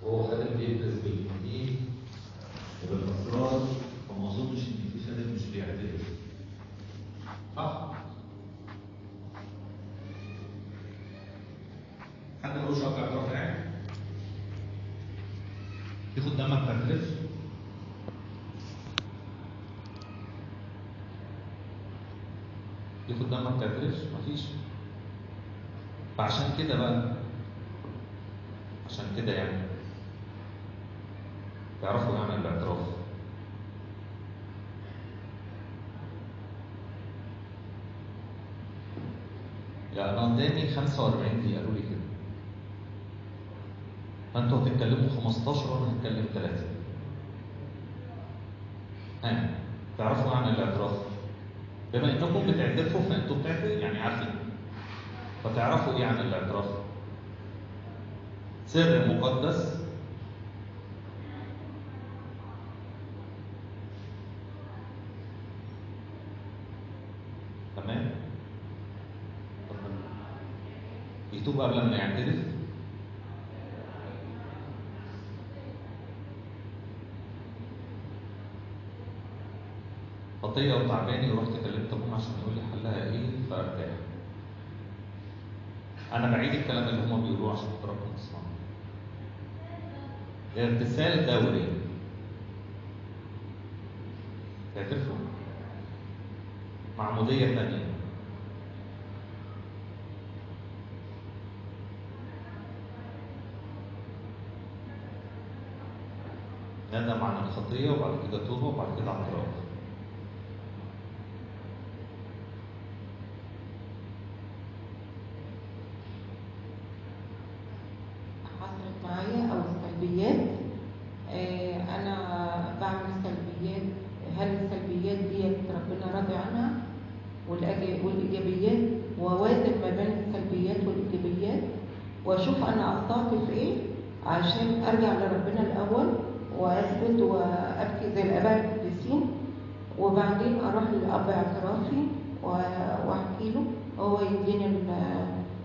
وهو خادم بيدرس بالإنجيل وبالأسرار، فما أظنش إن في خادم مش بيعترف. صح؟ حد ملوش حق اعتراف يعني؟ في خدام ما بتعترفش؟ في خدام ما بتعترفش؟ مفيش. فعشان كده بقى، عشان كده يعني يعرفوا يعني الاعتراف. يعني انا قدامي 45 دقيقة قالوا لي كده. فانتوا هتتكلموا 15 وانا هتكلم 3. تعرفوا عن الاعتراف. بما انكم بتعترفوا فانتوا بتعترفوا يعني عارفين. فتعرفوا ايه عن الاعتراف؟ سر مقدس تمام؟ يتوب قبل ما يعترف. خطية وتعباني ورحت كلمت ابونا عشان يقول لي حلها ايه فارتاح. انا بعيد الكلام اللي هما بيقولوه عشان حضراتكم تسمعوا. اغتسال دوري. تعترفوا؟ معمودية ثانية. ندم عن الخطية وبعد كده توبة وبعد كده اعتراف. حصلت معايا او السلبيات. انا بعمل سلبيات. هل السلبيات ديت ربنا راضي عنها والايجابيات، ووازن ما بين السلبيات والايجابيات واشوف انا اخطأت في ايه عشان ارجع لربنا الاول واثبت وابكي زي الاباء القديسين، وبعدين اروح للاب اعترافي واحكي له، هو يديني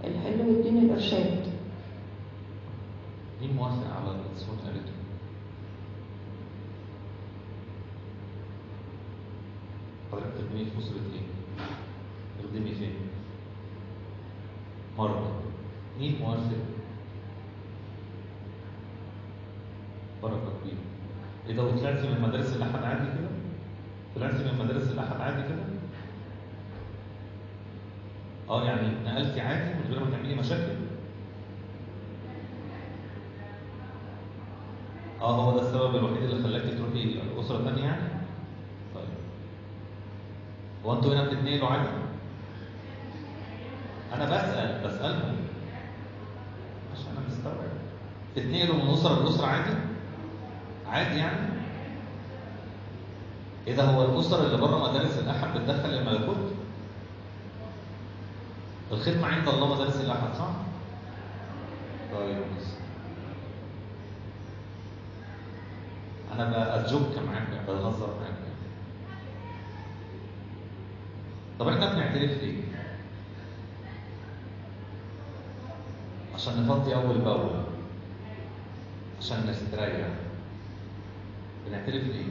الحل ويديني الارشاد. مين موافق على الصوت قالته؟ حضرتك تخدمي في أسرة ايه؟ تخدمي فين؟ مرة. مين موافق؟ بركة كبيرة. ايه ده وطلعتي من مدارس الأحد عادي كده؟ طلعتي من مدارس الأحد عادي كده؟ يعني نقلتي عادي من غير ما تعملي مشاكل؟ هو ده السبب الوحيد اللي خلاكي تروحي أسرة ثانية يعني؟ طيب. هو انتوا هنا بتتنقلوا عادي؟ أنا بسألهم عشان أنا مستوعب. تتنقلوا من أسرة لأسرة عادي؟ عادي يعني؟ إيه ده هو الأسر اللي بره مدارس الأحد بتدخل الملكوت؟ الخدمة عند الله مدارس الأحد صح؟ طيب أنا بأجوك معاك بهزر معاك. طب إحنا بنعترف ليه؟ عشان نفضي أول بأول، عشان نستريح. بنعترف ليه؟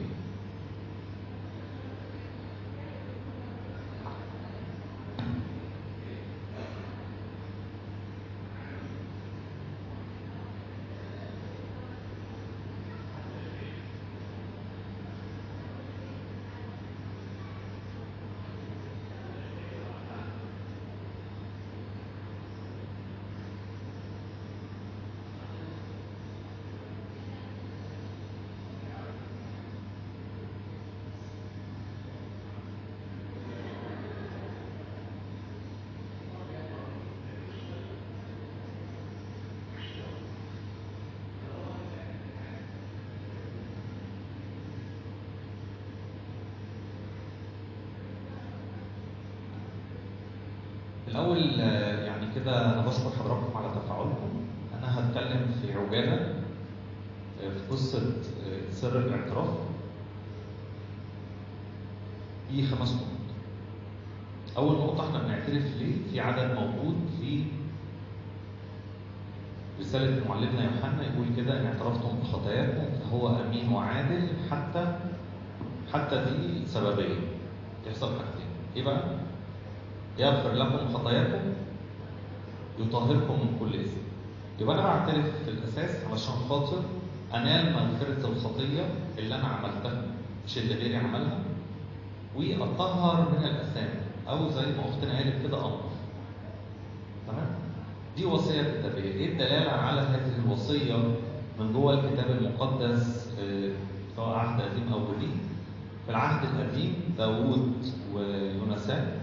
الأول يعني كده أنا بشكر حضراتكم على تفاعلكم. أنا هتكلم في عجالة في قصة سر الاعتراف. في 5 نقط. أول نقطة إحنا بنعترف ليه؟ في عدد موجود في رسالة معلمنا يوحنا يقول كده: إن اعترفتم بخطاياكم فهو أمين وعادل حتى دي سببية. يحصل حاجتين، إيه بقى؟ يغفر لكم خطاياكم، يطهركم من كل إثم. يبقى أنا بعترف في الأساس علشان خاطر أنال مغفرة الخطية اللي أنا عملتها مش اللي غيري عملها، وأطهر من الآثام، أو زي ما أختنا قالت كده أنظف. تمام؟ دي وصية كتابية. إيه الدلالة على هذه الوصية من جوه الكتاب المقدس سواء عهد قديم أو جديد؟ في العهد القديم داوود ويونسان،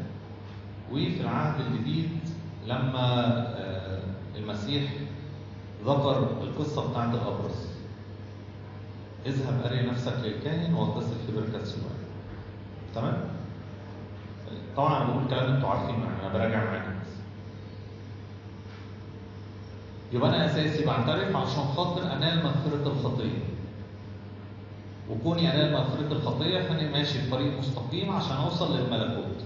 وفي العهد الجديد لما المسيح ذكر القصة بتاعت الأبرص: اذهب أري نفسك للكاهن واغتسل في بركة سلوان. تمام؟ طبعا أنا بقول كلام أنتوا عارفينه، يعني أنا براجع معاكم بس. يبقى أنا أساسي بعترف علشان خاطر أنال مغفرة الخطية، وكوني أنال مغفرة الخطية فأنا ماشي في طريق مستقيم عشان أوصل للملكوت.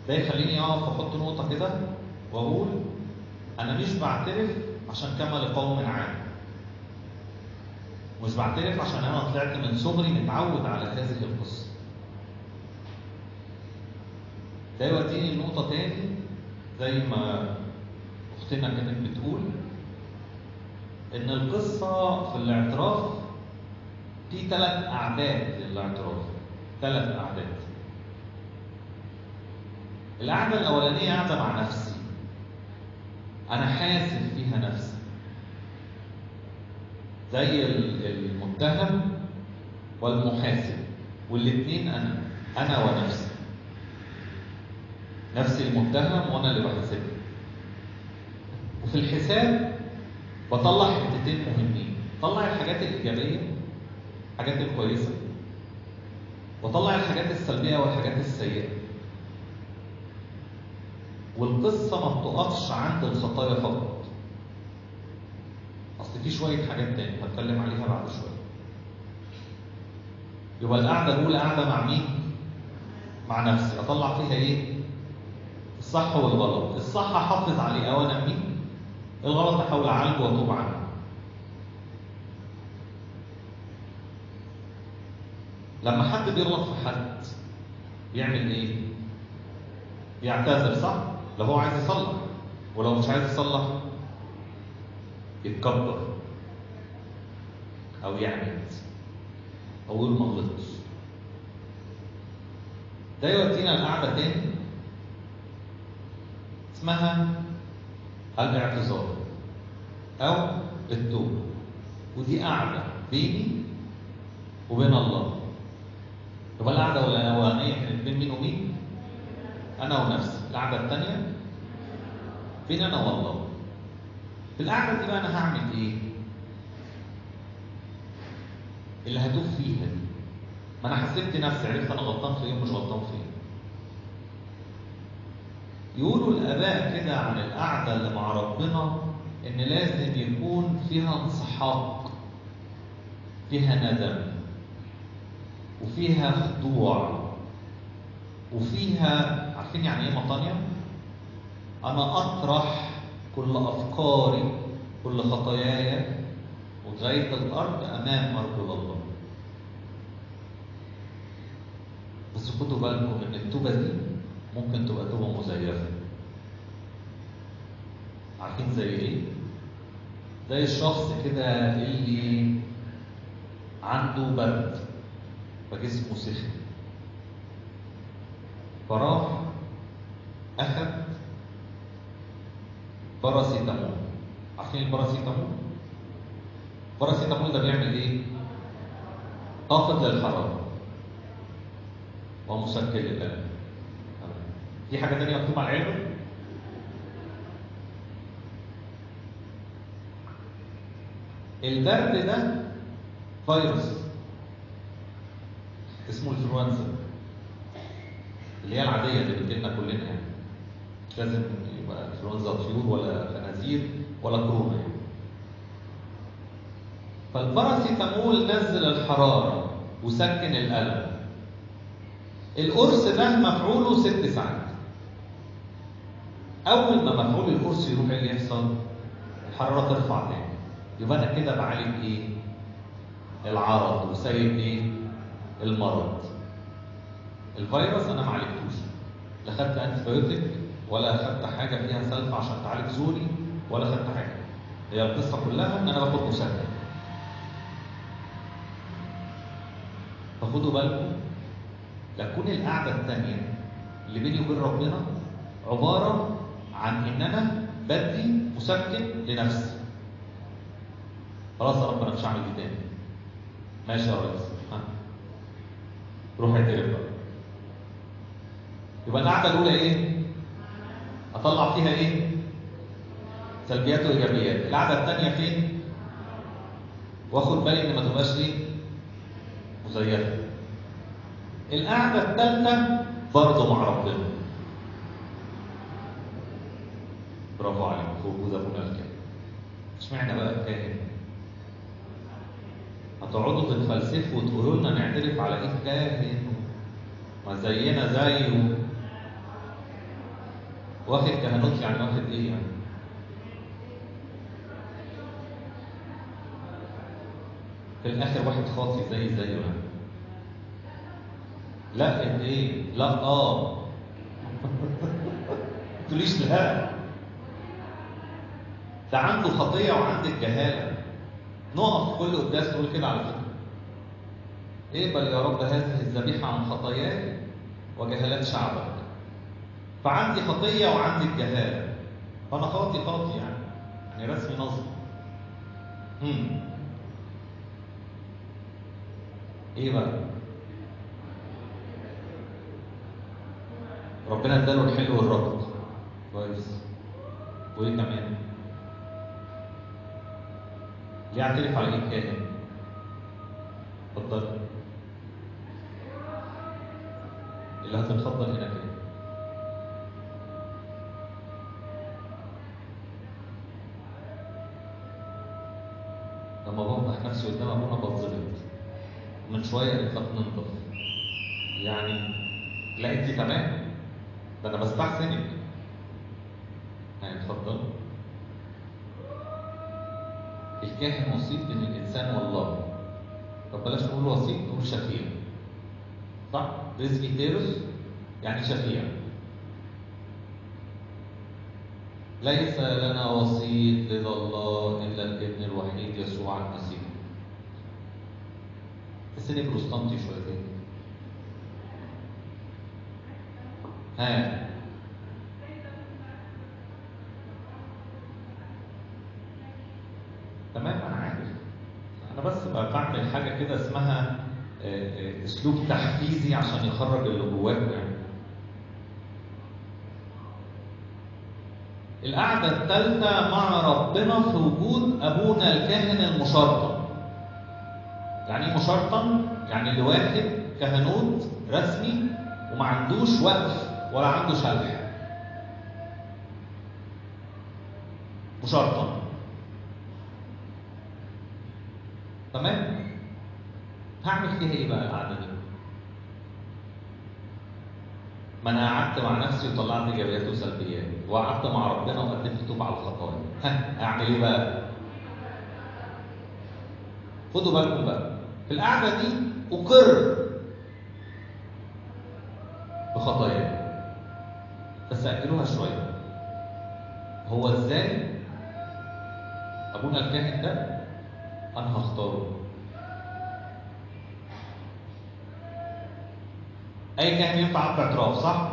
ده يخليني أقف وأحط نقطة كده وأقول: أنا مش بعترف عشان كما لقوم عام، مش بعترف عشان أنا طلعت من صغري متعود على هذه القصة. ده يوديني لنقطة تاني زي ما أختنا كانت بتقول، إن القصة في الاعتراف في 3 أعداد للاعتراف، 3 أعداد. القعدة الأولانية قاعدة مع نفسي، أنا حاسب فيها نفسي، زي المتهم والمحاسب، والاثنين أنا ونفسي. نفسي المتهم وأنا اللي بحاسبه. وفي الحساب بطلع حتتين مهمين: بطلع الحاجات الإيجابية، الحاجات الكويسة، وطلع الحاجات السلبية والحاجات السيئة. والقصة ما بتقفش عند الخطايا فقط، أصل في شوية حاجات تاني هتكلم عليها بعد شوية. يبقى القعدة الأولى قاعدة مع مين؟ مع نفسي، أطلع فيها إيه؟ الصح والغلط. الصح أحافظ عليه أو أنميه، الغلط أحاول أعالجه وأتوب عنه. لما حد بيغلط في حد بيعمل إيه؟ بيعتذر، صح؟ لو هو عايز يصلح، ولو مش عايز يصلح يتكبر أو يعند أو يقول ما غلطتش. ده يودينا لقعدة تاني اسمها الاعتذار أو التوبة، ودي قعدة بيني وبين الله. يبقى القعدة الأولانية كانت بين مين ومين؟ أنا ونفسي. القعدة الثانية بين أنا والله. في القعدة دي بقى أنا هعمل إيه؟ اللي هتوب فيها دي، ما أنا حسبت نفسي، عرفت أنا غلطان في إيه ومش غلطان في إيه. يقولوا الآباء كده عن القعدة اللي مع ربنا إن لازم يكون فيها انسحاق، فيها ندم، وفيها خضوع، وفيها، عارفين يعني إيه مطانية؟ أنا أطرح كل أفكاري، كل خطاياي وغاية الأرض أمام أرجل الله. بس خدوا بالكم إن التوبة دي ممكن تبقى توبة مزيفة. عارفين زي إيه؟ زي الشخص كده اللي عنده برد فجسمه سخن، فراح أخذ باراسيتامول. عارفين الباراسيتامول؟ الباراسيتامول ده بيعمل إيه؟ خافض للحرارة ومسكن للألم. في حاجة تانية مكتوبة على العلبة؟ البرد ده فيروس اسمه الانفلونزا، اللي هي العادية اللي بتجيلنا كلنا، يعني مش لازم يبقى انفلونزا طيور ولا خنازير ولا كورونا يعني. فالباراسيتامول نزل الحرارة وسكن الألم. القرص ده مفعوله 6 ساعات. اول ما مفعول القرص يروح ايه اللي يحصل؟ الحراره ترفع تاني. يبقى انا كده بعالج ايه؟ العرض وسايب ايه؟ المرض. الفيروس انا ما عالجتوش، لا خدت انتيبيوتيك ولا خدت حاجه فيها سلفه عشان تعالج زوري ولا خدت حاجه. هي القصه كلها ان انا باخد مسكن. فخدوا بالكم لتكون القعده الثانيه اللي بيني وبين ربنا عباره عن ان انا بدي مسكن لنفسي. خلاص يا رب انا مش هعمل دي تاني. ماشي يا ريس، روح اعترف بقى. يبقى القعده الاولى ايه؟ اطلع فيها ايه؟ سلبيات وايجابيات. القعده الثانيه فين؟ واخد بالي ان ما تبقاش ايه؟ مزيفه. القعده الثالثه برضه مع ربنا. برافو عليك، وجود ابونا الكاهن. اشمعنى بقى الكاهن؟ هتقعدوا تتفلسفوا وتقولوا لنا نعترف على ايه كاهن؟ ما زينا زيه. واخد كهنوت يعني واخد ايه يعني؟ في الاخر واحد خاطي زي زيه يعني. لا ايه؟ لا ما تقوليش لا. ده عنده خطيه وعندك جهاله. نقف في كل قداس نقول كده على فكره. اقبل يا رب هذه الذبيحه عن خطاياي وجهالات شعبك. فعندي خطيه وعندي الجهاله. فانا خاطي يعني رسمي نظم. ايه بقى؟ ربنا اداله الحلو والربط. كويس. وايه كمان؟ ليه اعترف على ايه كاهن؟ اتفضل. اللي هتتفضل هنا كده. لما بوضح نفسي قدام ابونا بتظبط. من شويه نطلق ننضف. يعني لا انت تمام. ده انا بستحسنك. اتفضل. الكاهن وسيط بين الانسان والله. طب بلاش نقول وسيط، نقول شفيع. صح؟ بريزبيتيروس يعني شفيع. ليس لنا وسيط لدى الله الا الابن الوحيد يسوع المسيح. تحسني بروستانتي شويتين. تمام انا عارف. انا بس بعمل حاجه كده اسمها اسلوب تحفيزي عشان يخرج اللي جواكم يعني. القعده الثالثه مع ربنا في وجود ابونا الكاهن المشرطن. يعني ايه مشرطن؟ يعني اللي واخد كهنوت رسمي وما عندوش وقف ولا عنده شلح. مشرطن. تمام؟ هعمل فيها ايه بقى القعده دي؟ ما انا قعدت مع نفسي وطلعت ايجابيات وسلبيات، وقعدت مع ربنا وقدمت توب على الخطايا. اعمل ايه بقى؟ خدوا بالكم بقى، في القعده دي اقر بخطايا، بس اجلوها شويه. هو ازاي ابونا الكاهن ده انا هختاره؟ اي كاهن ينفع اب اعتراف صح؟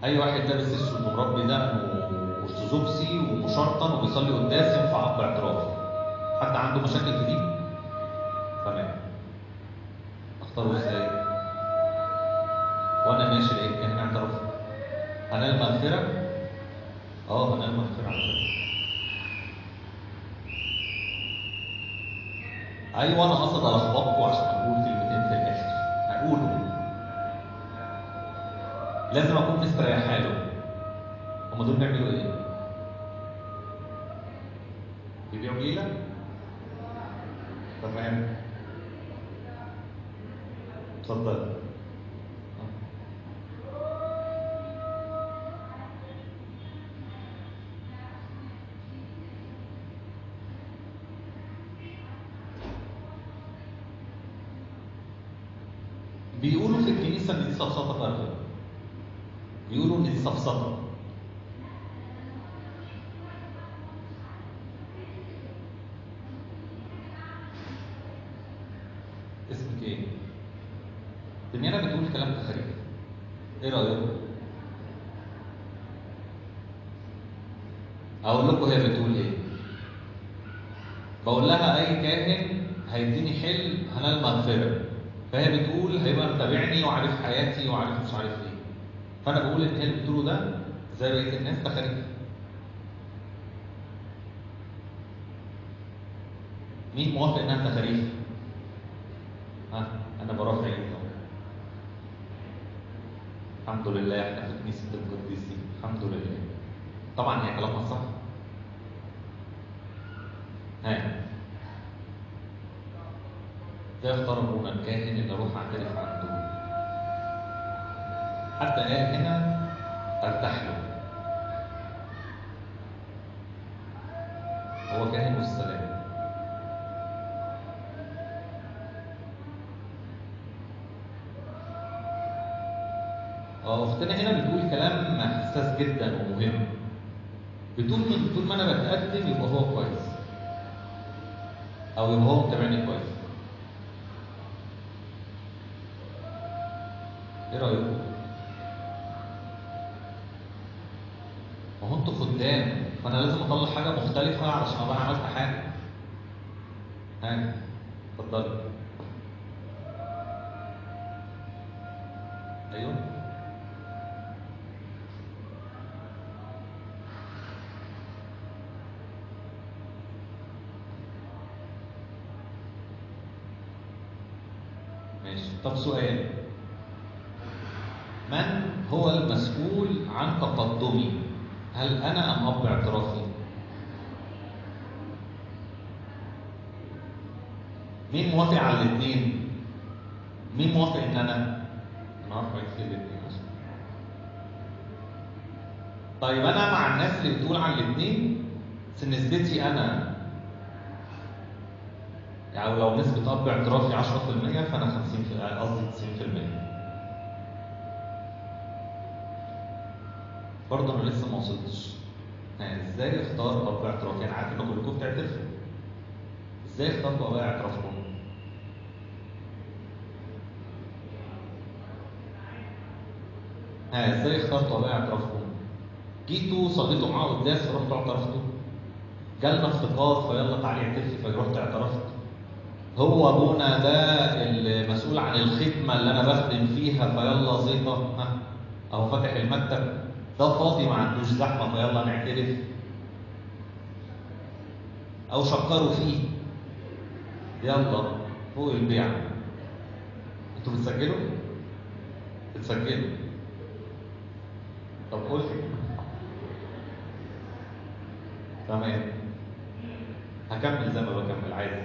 اي واحد لابس اسود ومربي دقن وارثوذكسي ومشرطن وبيصلي قداس ينفع اب اعتراف. حد عنده مشاكل في دي؟ تمام. اختاره ازاي؟ وانا ماشي لقيت كاهن اعتراف. هنال مغفره؟ هنال مغفره على فكره. ايوه انا قصد الخبطكم عشان اقول كلمتين في الاخر. هقوله. لازم اكون مستريح له. هم دول بيعملوا ايه؟ بيبيعوا ليله؟ تمام. اتفضل. بيقولوا في الكنيسة إن دي سفسطة فارغة. بيقولوا إن دي سفسطة. اسمك إيه؟ دميانة بتقول كلام تخريف. إيه رأيكم؟ أقول لكم هي بتقول إيه؟ بقول لها أي كاهن هيديني حل هنال مغفرة. فهي بتقول هيبقى متابعني وعارف حياتي وعارف مش عارف ايه. فانا بقول ان هي اللي بتقوله ده زي بقيه الناس تخاريف. مين موافق انها تخاريف؟ ها انا برافع ايدي. الحمد لله احنا في كنيسه القديسين، الحمد لله. طبعا هي كلامها صح. ها ده اختار ابونا الكاهن اللي اروح اعترف عنده. حتى قال هنا ارتاح له. هو كاهن والسلام. اختنا هنا بتقول كلام حساس جدا ومهم. بتقول طول ما انا بتقدم يبقى هو كويس، او يبقى هو متابعني كويس. ايه رايكم؟ ما هو انتوا خدام، فانا لازم اطلع حاجه مختلفه علشان ابقى عملت حاجه. ها اتفضل. ايوه ماشي. طب سؤال، من هو المسؤول عن تقدمي؟ هل انا ام اب اعترافي؟ مين موافق على الاثنين؟ مين موافق ان انا ارفع في الاثنين؟ طيب انا مع الناس اللي بتقول على الاثنين، بس نسبتي انا يعني لو نسبة اب اعترافي 10% فانا 50 قصدي 90%. برضه انا لسه ما وصلتش. يعني ازاي اختار اب اعترافي؟ انا عارف ان كلكم بتعترفوا. ازاي اخترتوا اباء اعترافكم؟ ازاي اخترتوا اباء اعترافكم؟ جيتوا صليتوا معاه قداس فرحتوا اعترفتوا؟ جالنا افتقاد فيلا تعالي اعترفي فرحت اعترفت؟ هو ابونا ده المسؤول عن الخدمه اللي انا بخدم فيها فيلا زيطه اهو فاتح المكتب ده فاضي ما عندوش زحمه فيلا نعترف؟ او شكروا فيه يلا فوق البيع. انتوا بتسجلوا؟ بتسجلوا؟ طب قول لي. تمام هكمل زي ما بكمل عادي.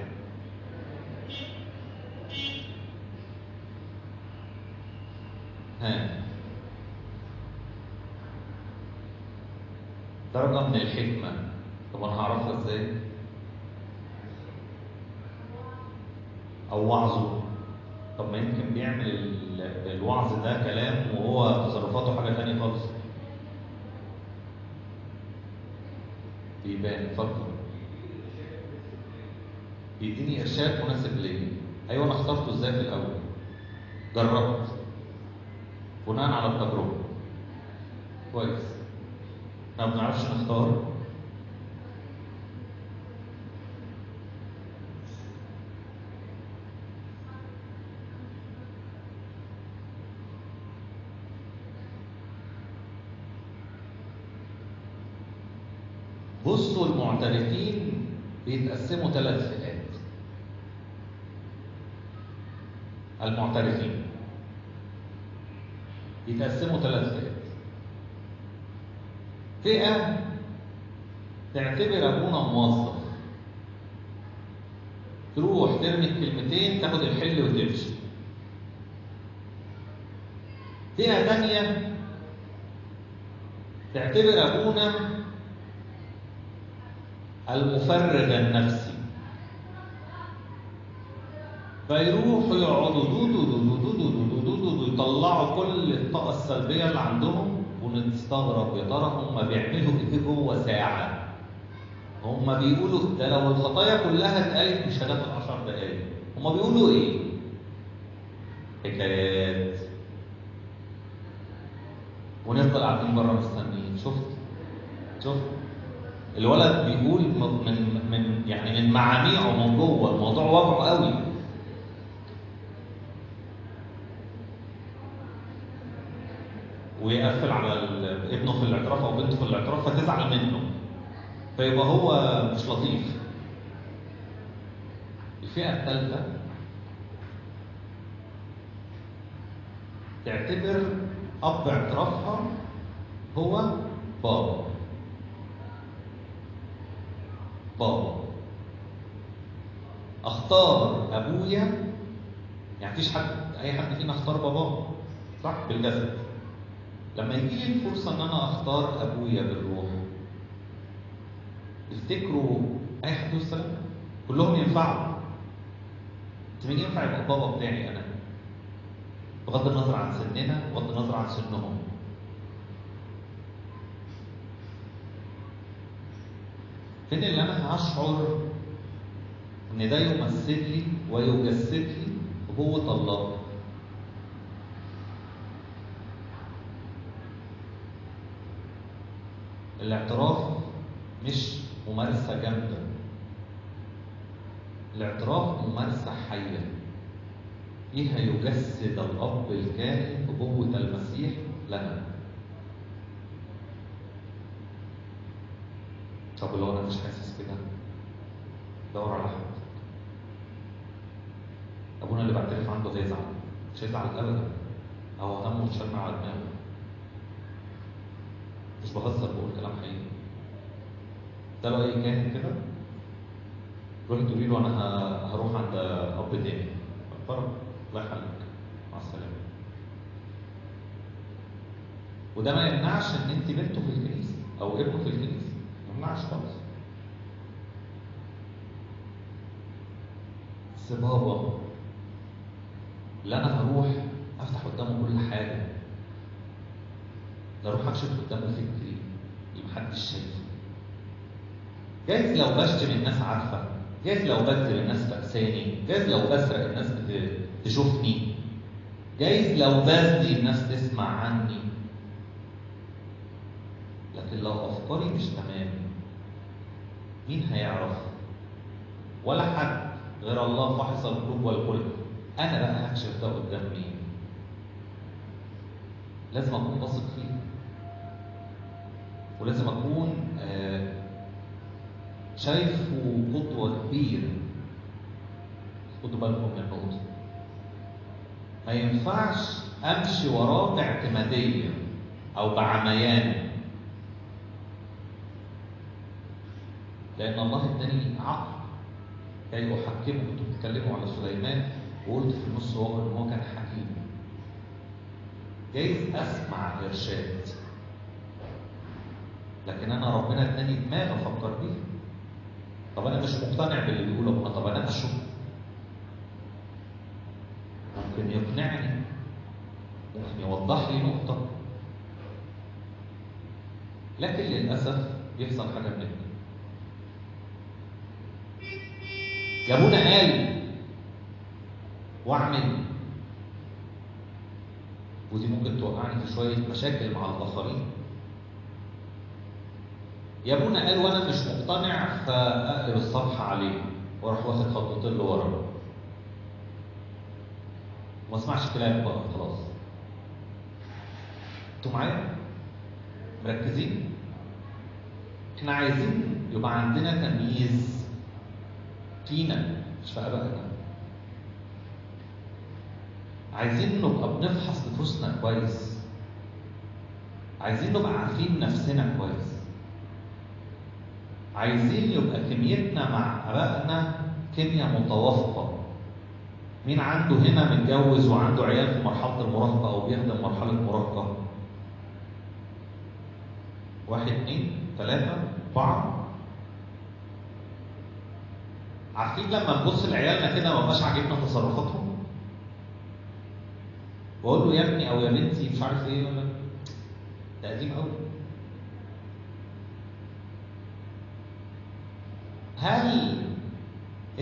درجة من الحكمة. طب انا هعرفها ازاي؟ او وعظه. طب ما يمكن بيعمل الوعظ ده كلام وهو تصرفاته حاجة تانية خالص. بيبان. اتفضل. بيديني ارشاد مناسب ليا. ايوه انا اخترته ازاي في الاول؟ جربت بناء على التجربة. كويس. احنا ما بنعرفش نختار. بصوا المعترفين بيتقسموا 3 فئات. المعترفين يتقسموا 3 فئات. فئة تعتبر ابونا موظف، تروح ترمي الكلمتين تاخد الحل وتمشي. فئة تانية تعتبر أبونا المفرغ النفسي، فيروحوا يقعدوا يطلعوا كل الطاقة السلبية اللي عندهم، ونستغرب يا ترى هم بيعملوا ايه جوه ساعة؟ هم بيقولوا ده لو الخطايا كلها اتقالت مش هتاخد 10 دقايق، هم بيقولوا ايه؟ حكايات. ونفضل قاعدين بره مستنيين. شفت الولد بيقول من معاميعه من جوه الموضوع واقعه قوي. ويقفل على ابنه في الاعتراف او بنته في الاعتراف فتزعل منه، فيبقى هو مش لطيف. الفئة الثالثة تعتبر أب اعترافها هو بابا. اختار ابويا، يعني مفيش اي حد فينا اختار باباه صح بالجسد. لما يجي لي الفرصه ان انا اختار ابويا بالروح، تفتكروا اي حد يوصل؟ كلهم ينفعوا. مين ينفع يبقى بابا بتاعي انا؟ بغض النظر عن سننا بغض النظر عن سنهم. فين اللي انا هشعر ان ده يمثل لي ويجسد لي قوة الله؟ الاعتراف مش ممارسة جامدة، الاعتراف ممارسة حية فيها يجسد الأب الكاهن بقوة المسيح لنا. طب لو أنا مش حاسس كده، دور على حد. أبونا اللي بعترف عنده هيزعل، مش هيزعل أبدا، أو همه متشمع على دماغه. مش بهزر، بقول كلام حقيقي. ده لو أي كاهن كده روحي تقولي له أنا هروح عند أب تاني، فرق الله يخليك مع السلامة. وده ما يمنعش إن أنت بنته في الكنيسة أو ابنه في الكنيسة، ما يمنعش خالص. بس بابا اللي أنا هروح أفتح قدامه كل حاجة، لا أروح أكشف قدامه فكري اللي محدش شايفه. جايز لو بشتم الناس عارفة، جايز لو بكذب الناس فأساني، جايز لو بسرق الناس تشوفني، جايز لو بزني الناس تسمع عني. لكن لو أفكاري مش تمام مين هيعرف؟ ولا حد غير الله فاحص القلوب والقلب. أنا بقى هكشف ده قدام مين؟ لازم أكون واثق فيه، ولازم أكون شايفه قدوة كبيرة. خدوا بالكم من النقطة، ما ينفعش أمشي وراه باعتمادية أو بعميان، لأن الله اداني عقل كي أحكمه. كنتوا بتتكلموا على سليمان وقلت في النص إن هو كان حكيم. جايز أسمع إرشاد، لكن أنا ربنا اداني دماغ أفكر بيها. طب أنا مش مقتنع باللي بيقوله ربنا، طب أنا أشوف ممكن يقنعني، ممكن يوضح لي نقطة. لكن للأسف بيحصل حاجة من اتنين. جابونا قال واعمل، ودي ممكن توقعني في شوية مشاكل مع الآخرين. يا ابونا قال وانا مش مقتنع فاقلب الصفحه عليه واروح واخد خطوتين لورا وما اسمعش كلام بقى خلاص. انتوا معايا؟ مركزين؟ احنا عايزين يبقى عندنا تمييز فينا مش في ابائنا. عايزين نبقى بنفحص نفوسنا كويس، عايزين نبقى عارفين نفسنا كويس، عايزين يبقى كميتنا مع ابائنا كيمياء متوافقه، مين عنده هنا متجوز وعنده عيال في مرحلة المراهقة أو بيخدم مرحلة مراهقة؟ 1 2 3 4. عارفين لما نبص لعيالنا كده ما بقاش عاجبنا تصرفاتهم؟ بقول له يا ابني أو يا بنتي مش عارف إيه، ولا ده قديم قوي. هل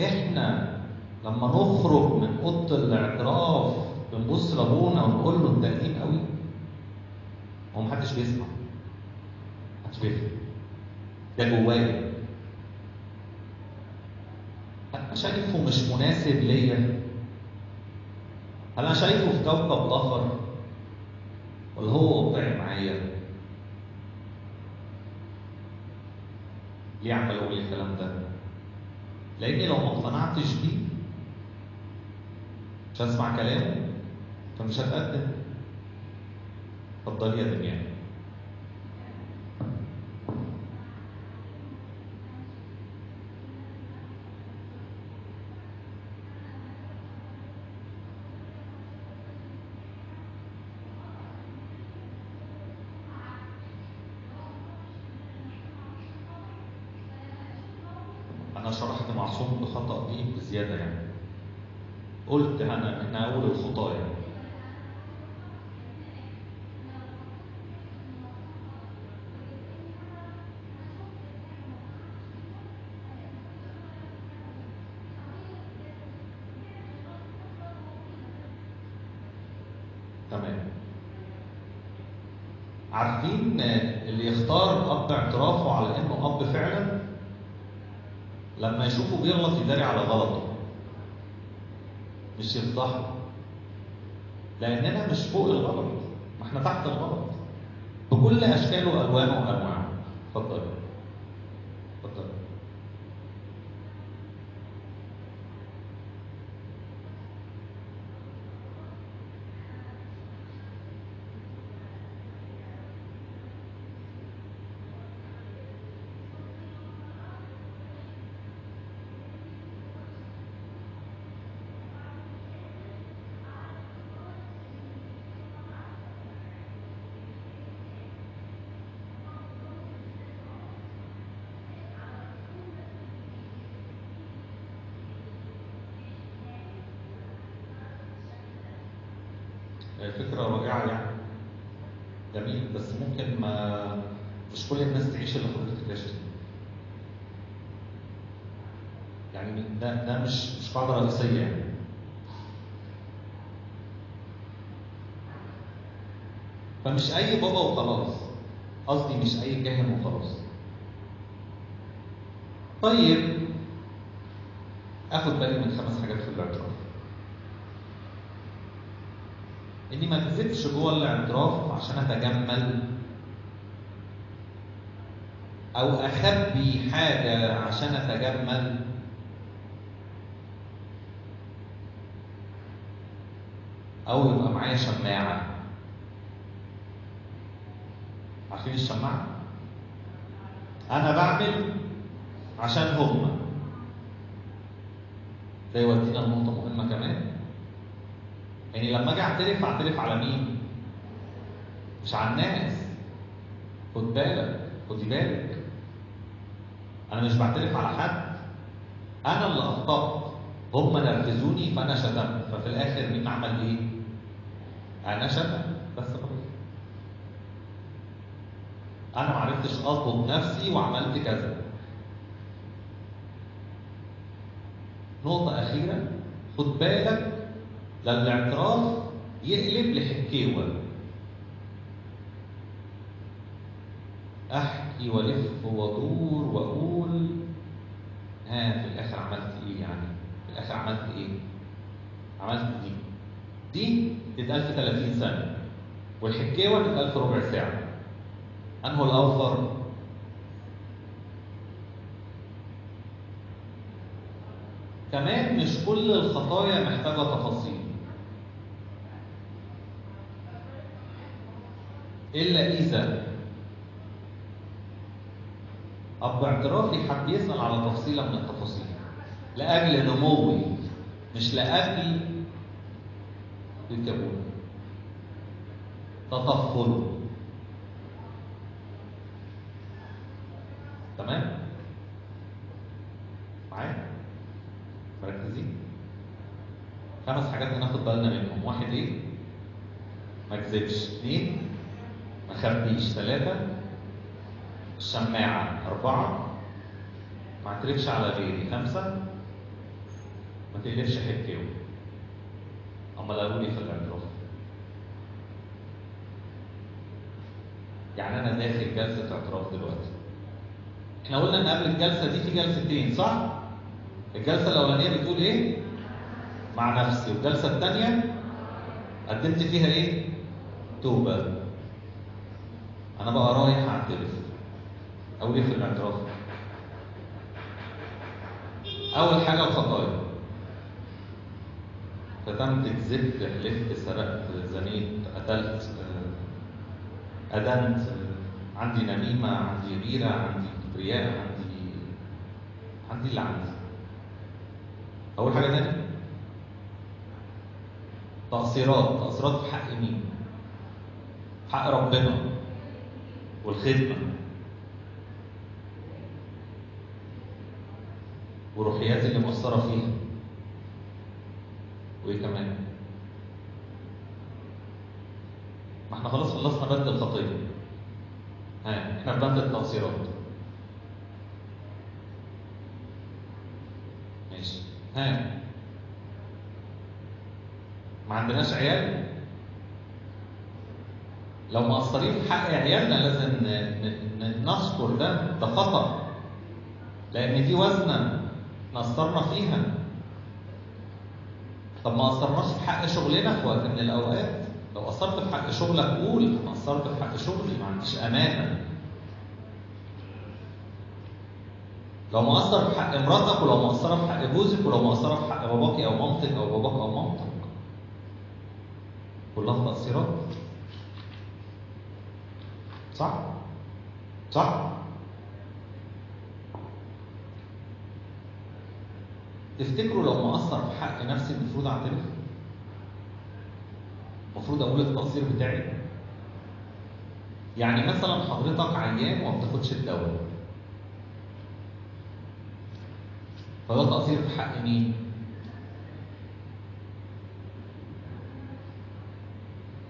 إحنا لما نخرج من أوضة الاعتراف بنبص لأبونا ونقول له أنت قديم قوي؟ هو محدش بيسمع، محدش بيفهم، ده جوايا. أنا شايفه مش مناسب ليا؟ هل أنا شايفه في كوكب آخر؟ ولا هو واقعي معايا؟ ليه عمال أقول الكلام ده؟ لأني لو ما اقتنعتش بيه مش هسمع كلامه فمش هتقدم. اتفضلي يا دنيا. أنا شرحت معصوم بخطأ دي بزيادة يعني. قلت احنا أول الخطايا. تمام. عارفين اللي يختار أب اعترافه على إنه أب فعلا لما يشوفه بيغلط يداري على غلطه، مش يفضحه، لأننا مش فوق الغلط، ما احنا تحت الغلط بكل أشكاله وألوانه وأنواعه. اتفضل اتفضل. فكرة رائعة يعني، جميل، بس ممكن مش كل الناس تعيش اللي حضرتك عشتيه. يعني ده مش قاعدة رئيسية يعني. فمش أي بابا وخلاص، قصدي مش أي كاهن وخلاص. طيب آخد بالي من 5 حاجات في الاعتراف. إني ما أكذبش جوه الاعتراف عشان أتجمل، أو أخبي حاجة عشان أتجمل، أو يبقى معايا شماعة. عارفين الشماعة؟ أنا بعمل عشان هما. ده يودينا لنقطة مهمة كمان. يعني لما أجي أعترف على مين؟ مش على الناس. خد بالك، خدي بالك. أنا مش بعترف على حد. أنا اللي أخطأت. هم نرفزوني فأنا شتمت، ففي الآخر مين عمل إيه؟ أنا شتم بس خلاص. أنا معرفتش أضبط نفسي وعملت كذا. نقطة أخيرة، خد بالك لا الاعتراف يقلب لحكيوة. أحكي وألف وأدور وأقول في الآخر عملت إيه يعني؟ في الآخر عملت إيه؟ عملت دي تتقال في 30 ثانية، والحكاوة تتقال في ربع ساعة. أنه الأوفر؟ كمان مش كل الخطايا محتاجة تفاصيل، إلا إذا أب اعترافي حب يسأل على تفصيلة من التفاصيل لأجل نموي، مش لأجل ليك يا ابونا. تطفل. تمام؟ معايا؟ مركزين؟ 5 حاجات هناخد بالنا منهم. 1 ايه؟ ما اكذبش. 2 ما اخبيش. 3 الشماعة. 4 ما اعترفش على غيري. 5 ما تقلبش حكاوي. امال قالوا لي في الاعتراف. يعني انا داخل جلسة اعتراف دلوقتي. احنا قلنا ان قبل الجلسة دي في جلستين صح؟ الجلسة الأولانية بتقول ايه؟ مع نفسي. والجلسة الثانية قدمت فيها ايه؟ توبة. انا بقى رايح اعترف. اقول ايه في الاعتراف؟ اول حاجة الخطايا. شتمت، كذبت، حلفت، سرقت، زنيت، قتلت، أدنت، عندي نميمة، عندي غيرة، عندي كبرياء، عندي اللي عندي. أول حاجة تاني تقصيرات في حق مين؟ حق ربنا والخدمة والروحيات اللي مؤثرة فيها. وإيه كمان؟ ما احنا خلاص خلصنا بند الخطية. احنا في بند التقصيرات. ماشي. ما عندناش عيال؟ لو مقصرين في حق عيالنا لازم نذكر ده خطأ، لأن دي وزنة قصرنا فيها. طب ما قصرناش في حق شغلنا في وقت من الأوقات؟ لو قصرت في حق شغلك قول ما قصرت في حق شغلي، ما عنديش أمانة. لو مقصر في حق مراتك، ولو مقصرة في حق جوزك، ولو مقصرة في حق باباكي أو مامتك أو باباك أو مامتك، كلها تقصيرات. صح؟ صح؟ تفتكروا لو مقصر في حق نفسي المفروض اعترف؟ المفروض اقول التقصير بتاعي؟ يعني مثلا حضرتك عيان وما بتاخدش الدواء، فده تقصير في حق مين؟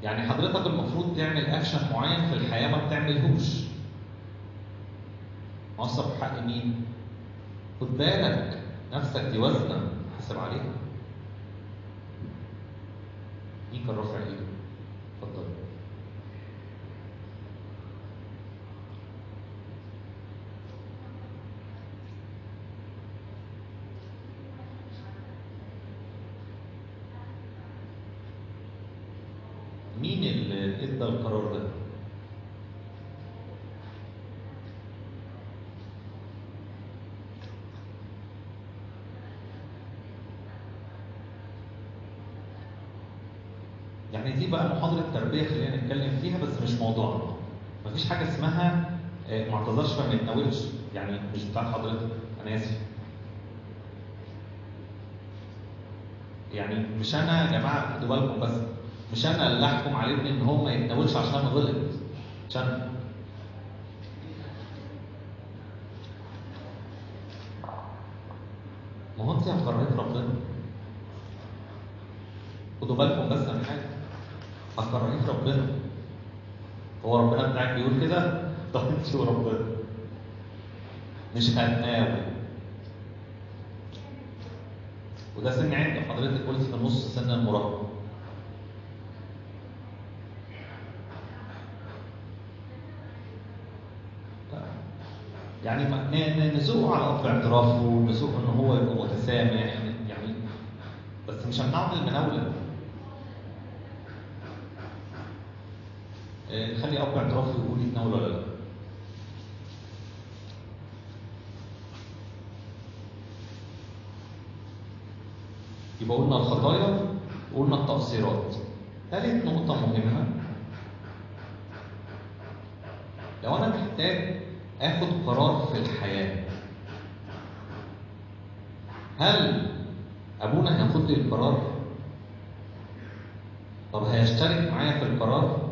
يعني حضرتك المفروض تعمل اكشن معين في الحياه ما بتعملهوش. مقصر في حق مين؟ خد بالك نفسك دي وزنه حسب عليها. مين كان رافع ايده؟ اتفضل. مين اللي ادى القرار ده؟ يعني دي بقى محاضرة تربية خلينا نتكلم فيها، بس مش موضوعنا. مفيش حاجة اسمها ما اعتذرش فما يتناولش، يعني مش بتاع حضرتك، أنا آسف. يعني مش أنا يا جماعة، خدوا بالكم بس، مش أنا اللي أحكم عليه إن هو ما يتناولش عشان غلط، مش أنا. ما هو أنت هتكرهي ربنا. خدوا بالكم بس من حاجة، هتكرهي ربنا. هو ربنا بتاعك بيقول كده؟ طب أنت وربنا مش هتناول. وده سن عند حضرتك قلت في نص سن المراهقة. يعني نزوقه على قطع اعترافه، ونزوقه ان هو يبقى متسامح يعني بس مش هنمنعه من المناوله. نخلي قطع اعترافه يقول يتناول ولا لا. يبقى قلنا الخطايا وقلنا التقصيرات. ثالث نقطة مهمة، لو أنا محتاج آخد قرار في الحياة، هل أبونا هياخد لي القرار؟ طب هيشترك معايا في القرار؟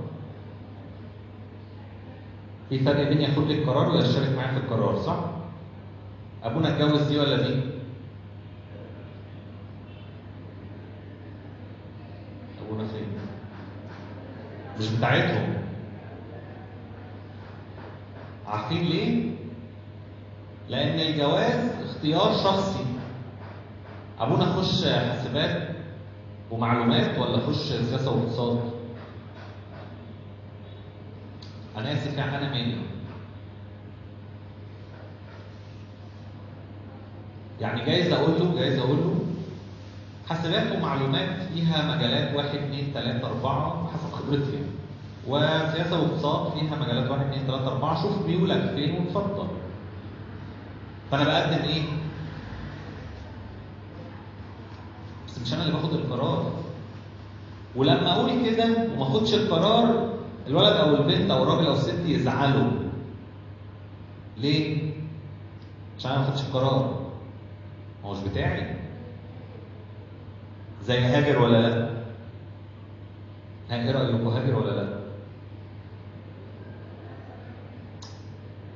في فرق بين ياخد لي القرار ويشترك معايا في القرار، صح؟ ابونا اتجوز دي ولا دي؟ ابونا فين؟ مش بتاعتهم. عارفين ليه؟ لان الجواز اختيار شخصي. ابونا اخش حاسبات ومعلومات ولا اخش سياسه واقتصاد؟ انا اسف يعني انا مالي؟ يعني جايز اقول له حاسبات ومعلومات فيها مجالات 1 2 3 4 حسب خبرتي يعني. وسياسه واقتصاد فيها مجالات 1 2 3 4 شوف ميولك فين واتفضل. فانا بقدم ايه؟ بس مش انا اللي باخد القرار. ولما اقول كده وما اخدش القرار الولد او البنت او الراجل او الست يزعلوا. ليه؟ عشان انا ما اخدش القرار. هو مش بتاعي. زي هاجر ولا لا؟ ايه رايكم هاجر ولا لا؟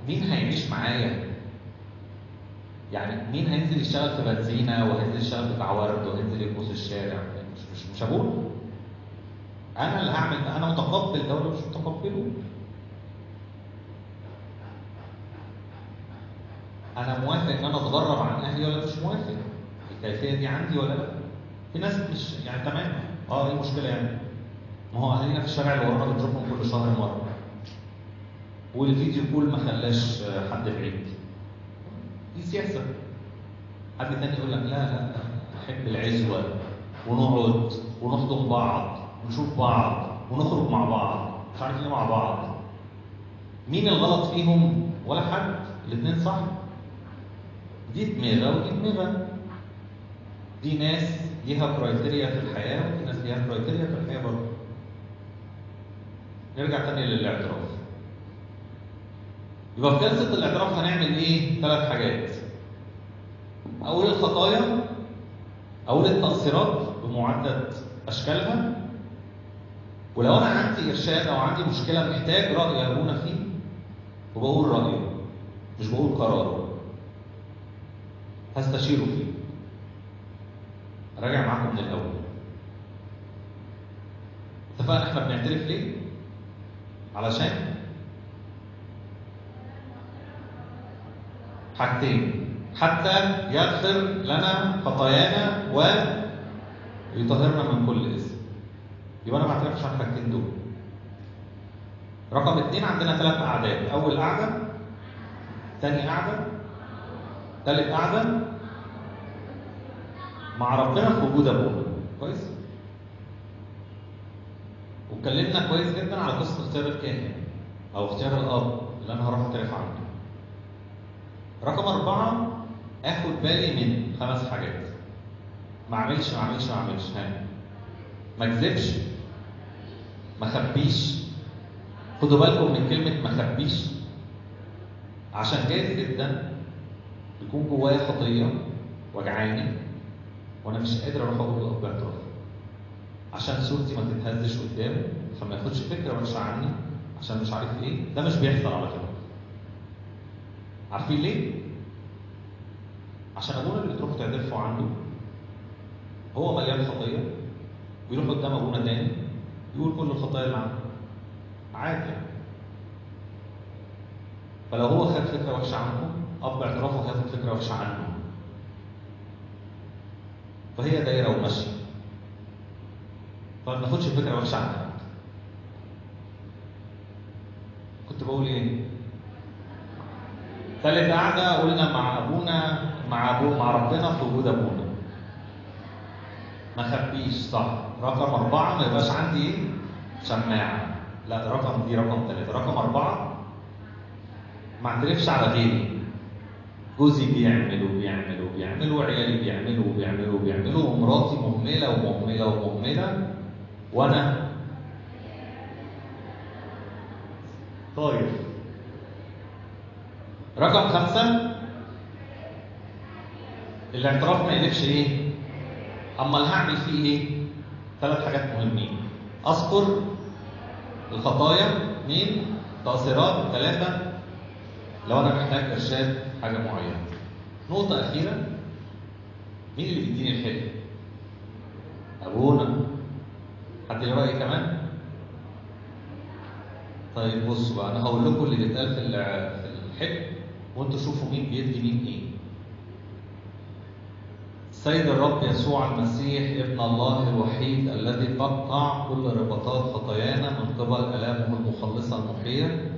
مين هيعيش معايا؟ يعني مين هينزل يشتغل في بنزينه وهينزل يشتغل بتاع ورد وهينزل يبوس الشارع؟ مش ابوه. انا اللي هعمل ده. انا متقبل ده ولا مش متقبله؟ انا موافق ان انا اتغرب عن اهلي ولا مش موافق؟ الكيفيه دي عندي ولا لا؟ في ناس مش يعني تمام ايه المشكله يعني؟ ما هو اهالينا في الشارع اللي ورانا بنشوفهم كل شهر مره. والفيديو كول ما خلاش حد بعيد. دي سياسه. حد تاني يقول لك لا نحب العزوه ونقعد ونخدم بعض ونشوف بعض ونخرج مع بعض مش عارف ايه مع بعض. مين الغلط فيهم؟ ولا حد. الاثنين صح. دي دماغه ودي دماغه. دي ناس ليها كرايتيريا في الحياه ودي ناس ليها كرايتيريا في الحياه برضه. نرجع تاني للاعتراف. يبقى في جلسه الاعتراف هنعمل ايه؟ 3 حاجات. اول الخطايا، اول التقصيرات بمعدد اشكالها. ولو انا عندي ارشاد او عندي مشكله محتاج راي ابونا فيه وبقول رايه مش بقول قراره. هستشيره فيه. راجع معاكم من الاول. اتفقنا احنا بنعترف ليه؟ علشان حاجتين. حتى يغفر لنا خطايانا ويطهرنا من كل اسم. يبقى انا ما اعترفش عن الحاجتين دول. رقم 2 عندنا 3 قعدات. اول قعده، ثاني قعده، ثالث قعده مع ربنا في وجود ابونا. كويس؟ واتكلمنا كويس جدا على قصه اختيار الكاهن او اختيار الاب اللي انا هروح اعترف عنه. رقم 4 اخد بالي من 5 حاجات. ما اعملش ما اكذبش، ما اخبيش. خدوا بالكم من كلمه ما اخبيش، عشان جايز جدا يكون جوايا خطيه وجعاني وانا مش قادر اروح اقول له باعتراف عشان صورتي ما تتهزش قدامه فما ياخدش فكره وحشه عني عشان مش عارف ايه. ده مش بيحصل على فكره. عارفين ليه؟ عشان ابونا اللي بتروحوا تعترفوا عنده هو مليان خطيه ويروح قدام ابونا تاني يقول كل الخطايا اللي عنده عادي يعني. فلو هو خد فكره وحشه عنكم اب اعترافه هياخد فكره وحشه عنه. فهي دايره وماشيه. فما ناخدش فكره وحشه عن حد. كنت بقول ايه؟ ثالث قعده قلنا مع ابونا مع ربنا في وجود ابونا. ما خبيش، صح. رقم 4 ما يبقاش عندي ايه؟ شماعه. لا ده رقم 3. رقم 4 ما اعترفش على غيري. جوزي بيعمل وعيالي بيعملوا ومراتي مهمله وانا طيب. رقم 5 الاعتراف ما يقلبش ايه؟ امال هعمل فيه ايه؟ 3 حاجات مهمين. اذكر الخطايا. 2 تأثيرات. 3 لو انا محتاج ارشاد حاجه معينه. نقطه اخيره، مين اللي بيديني الحلم؟ ابونا. حد له راي كمان؟ طيب بصوا بقى، انا هقول لكم اللي بيتقال في الحلم وانتوا شوفوا مين بيدي مين ايه. السيد الرب يسوع المسيح ابن الله الوحيد الذي قطع كل رباطات خطايانا من قبل آلامه المخلصة المحية،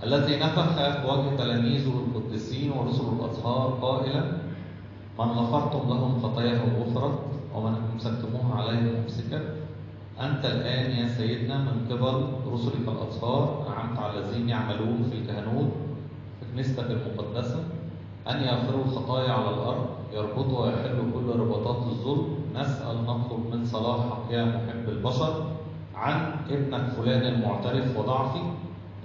الذي نفخ في وجه تلاميذه القديسين ورسل الأطهار قائلا: من غفرتم لهم خطاياهم غفرت ومن أمسكتموها عليهم أمسكت. أنت الآن يا سيدنا من قبل رسلك الأطهار أنعمت على الذين يعملون في الكهنوت في كنيستك المقدسة أن يغفروا الخطايا على الأرض، يربطوا ويحلوا كل رباطات الظلم. نسأل نطلب من صلاحك يا محب البشر عن ابنك فلان المعترف وضعفي.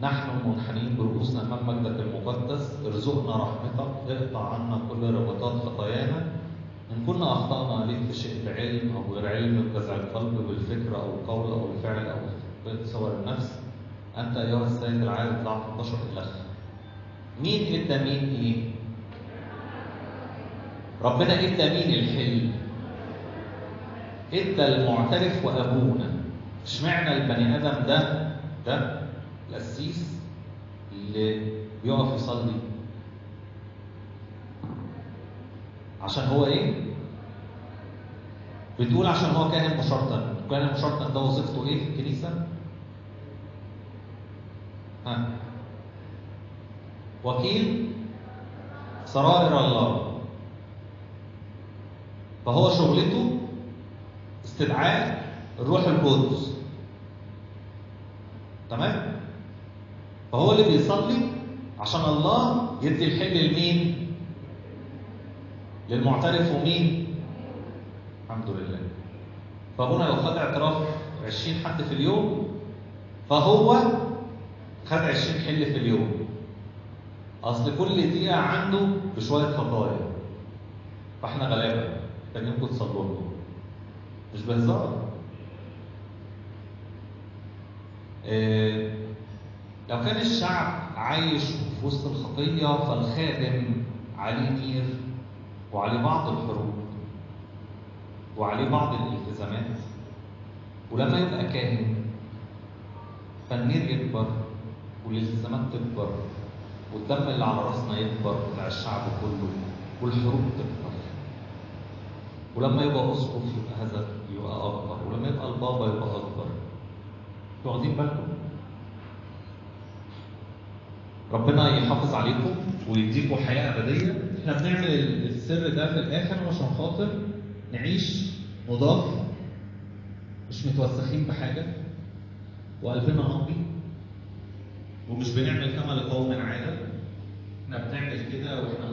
نحن منحنين برؤوسنا أمام مجدك المقدس، ارزقنا رحمتك، اقطع عنا كل رباطات خطايانا. إن كنا أخطأنا عليك في شيء بعلم أو غير علم، بجزع القلب، بالفكر أو القول أو الفعل أو بتصور النفس، أنت أيها السيد العارف ضعف البشر إلخ. مين إدى مين إيه؟ ربنا إدى مين الحلم؟ إدى المعترف وأبونا. اشمعنى البني آدم ده القسيس اللي بيقف يصلي؟ عشان هو ايه؟ بتقول عشان هو كاهن مشرطن. كاهن مشرطن ده وظيفته ايه في الكنيسة؟ وكيل سرائر الله. فهو شغلته استدعاء الروح القدس. تمام؟ فهو اللي بيصلي عشان الله يدي الحل لمين؟ للمعترف. ومين؟ الحمد لله. فابونا لو خد اعتراف 20 حد في اليوم فهو خد 20 حل في اليوم. اصل كل دقيقه عنده بشويه خطايا، فاحنا غلابه محتاجينكم تصلوا له. مش بهزار. لو كان الشعب عايش في وسط الخطيه فالخادم عليه نير وعليه بعض الحروب وعليه بعض الالتزامات، ولما يبقى كاهن فالنير يكبر والالتزامات تكبر والدم اللي على راسنا يكبر بتاع الشعب كله والحروب تكبر. ولما يبقى اسقف يبقى هذا يبقى اكبر، ولما يبقى البابا يبقى اكبر. انتوا واخدين بالكم؟ ربنا يحافظ عليكم ويديكم حياه ابديه. احنا بنعمل السر ده في الاخر عشان خاطر نعيش نضاف، مش متوسخين بحاجه، وقلبنا نقي، ومش بنعمل كما لقوم عادة. احنا بنعمل كده واحنا